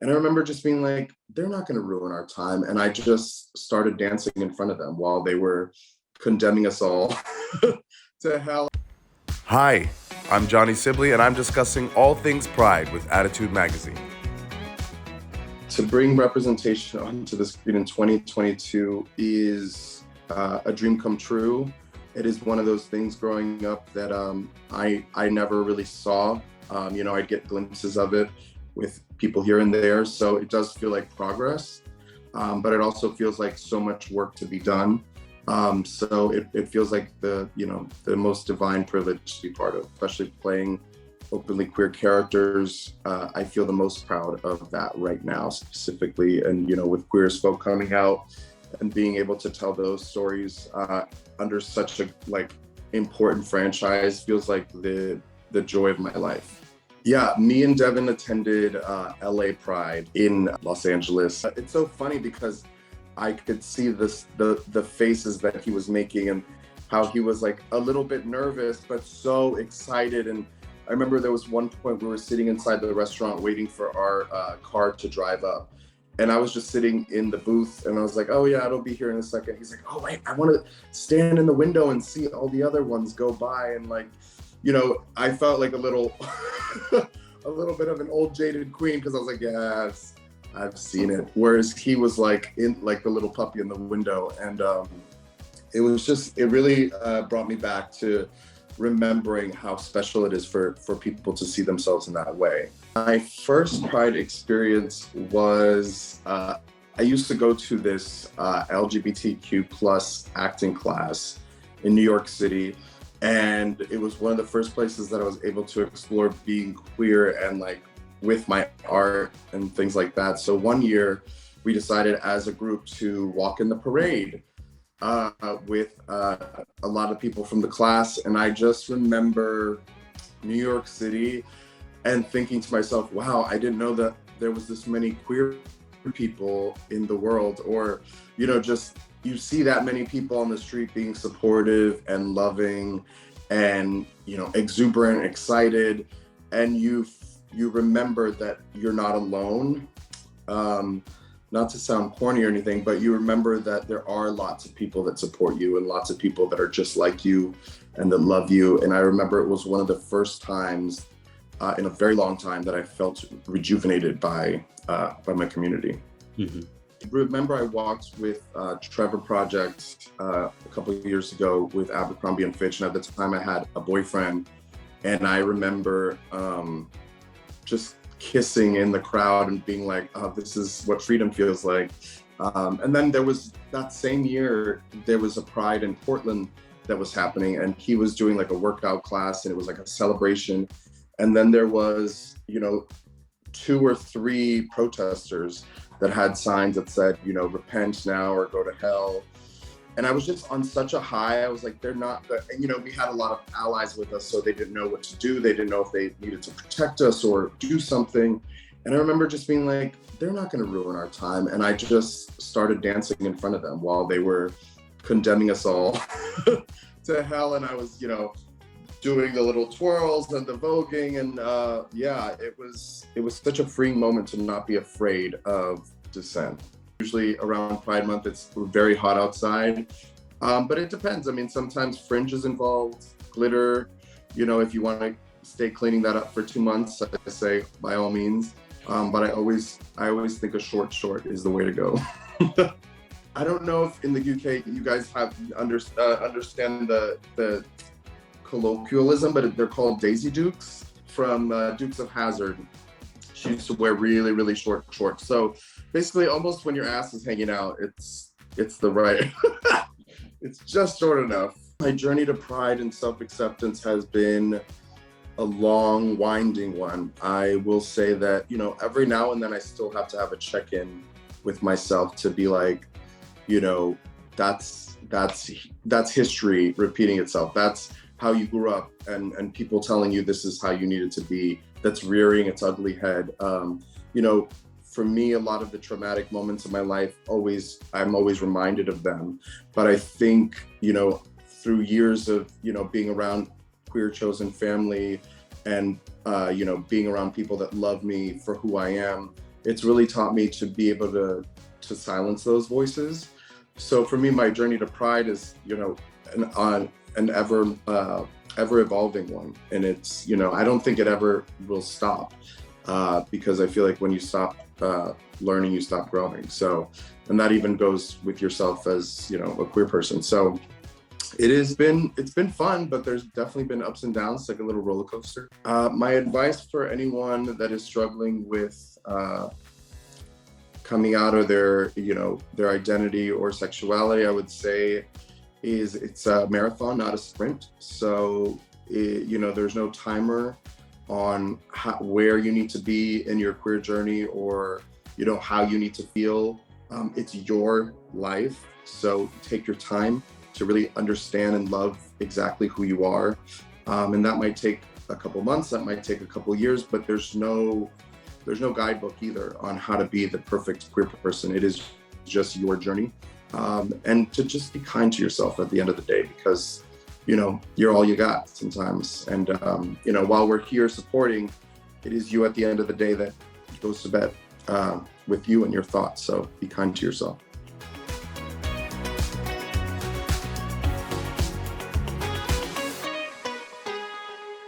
And I remember just being like, they're not going to ruin our time. And I just started dancing in front of them while they were condemning us all to hell. Hi, I'm Johnny Sibilly, and I'm discussing all things Pride with Attitude Magazine. To bring representation onto the screen in 2022 is a dream come true. It is one of those things growing up that I never really saw. I'd get glimpses of it with people here and there. So it does feel like progress, but it also feels like so much work to be done. So it feels like the most divine privilege to be part of, especially playing openly queer characters. I feel the most proud of that right now, specifically. And, with Queer as Folk coming out and being able to tell those stories under such a important franchise feels like the joy of my life. Yeah, me and Devin attended LA Pride in Los Angeles. It's so funny because I could see the faces that he was making and how he was like a little bit nervous, but so excited. And I remember there was one point we were sitting inside the restaurant waiting for our car to drive up. And I was just sitting in the booth and I was like, oh yeah, it'll be here in a second. He's like, oh wait, I want to stand in the window and see all the other ones go by. And I felt like a little bit of an old jaded queen because I was like, yes, I've seen it. Whereas he was like in like the little puppy in the window. And it really brought me back to remembering how special it is for people to see themselves in that way. My first Pride experience was, I used to go to this LGBTQ plus acting class in New York City. And it was one of the first places that I was able to explore being queer and with my art and things like that. So one year we decided as a group to walk in the parade with a lot of people from the class. And I just remember New York City and thinking to myself, wow, I didn't know that there was this many queer people in the world, or, just you see that many people on the street being supportive and loving and, exuberant, excited. And you remember that you're not alone. Not to sound corny or anything, but you remember that there are lots of people that support you and lots of people that are just like you and that love you. And I remember it was one of the first times in a very long time that I felt rejuvenated by my community. Mm-hmm. Remember I walked with Trevor Project a couple of years ago with Abercrombie & Fitch, and at the time I had a boyfriend, and I remember just kissing in the crowd and being like, oh, this is what freedom feels like. And then there was that same year, there was a Pride in Portland that was happening, and he was doing a workout class, and it was a celebration. And then there was, 2 or 3 protesters that had signs that said, repent now or go to hell. And I was just on such a high. I was like, they're not, we had a lot of allies with us, so they didn't know what to do. They didn't know if they needed to protect us or do something. And I remember just being like, they're not going to ruin our time. And I just started dancing in front of them while they were condemning us all to hell. And I was, doing the little twirls and the voguing. And it was such a freeing moment to not be afraid of dissent. Usually around Pride Month, it's very hot outside, but it depends. I mean, sometimes fringe is involved, glitter, if you want to stay cleaning that up for 2 months, I say by all means. But I always think a short is the way to go. I don't know if in the UK you guys have understand the colloquialism, but they're called Daisy Dukes from Dukes of Hazzard. She used to wear really, really short shorts. So basically, almost when your ass is hanging out, it's the right, it's just short enough. My journey to pride and self-acceptance has been a long, winding one. I will say that, every now and then I still have to have a check-in with myself to be like, that's history repeating itself. That's how you grew up, and people telling you this is how you needed to be. That's rearing its ugly head. For me, a lot of the traumatic moments of my life, I'm always reminded of them. But I think, through years of, being around queer chosen family and, being around people that love me for who I am, it's really taught me to be able to silence those voices. So for me, my journey to pride is, an ever evolving one. And it's, I don't think it ever will stop, because I feel like when you stop learning, you stop growing. So, and that even goes with yourself as, a queer person. So it's been fun, but there's definitely been ups and downs, like a little roller coaster. My advice for anyone that is struggling with coming out of their identity or sexuality, I would say, is it's a marathon, not a sprint. So, there's no timer on where you need to be in your queer journey, or, how you need to feel. It's your life. So take your time to really understand and love exactly who you are. And that might take a couple months, that might take a couple years, but there's no guidebook either on how to be the perfect queer person. It is just your journey. And to just be kind to yourself at the end of the day, because, you're all you got sometimes. And, while we're here supporting, it is you at the end of the day that goes to bed with you and your thoughts. So be kind to yourself.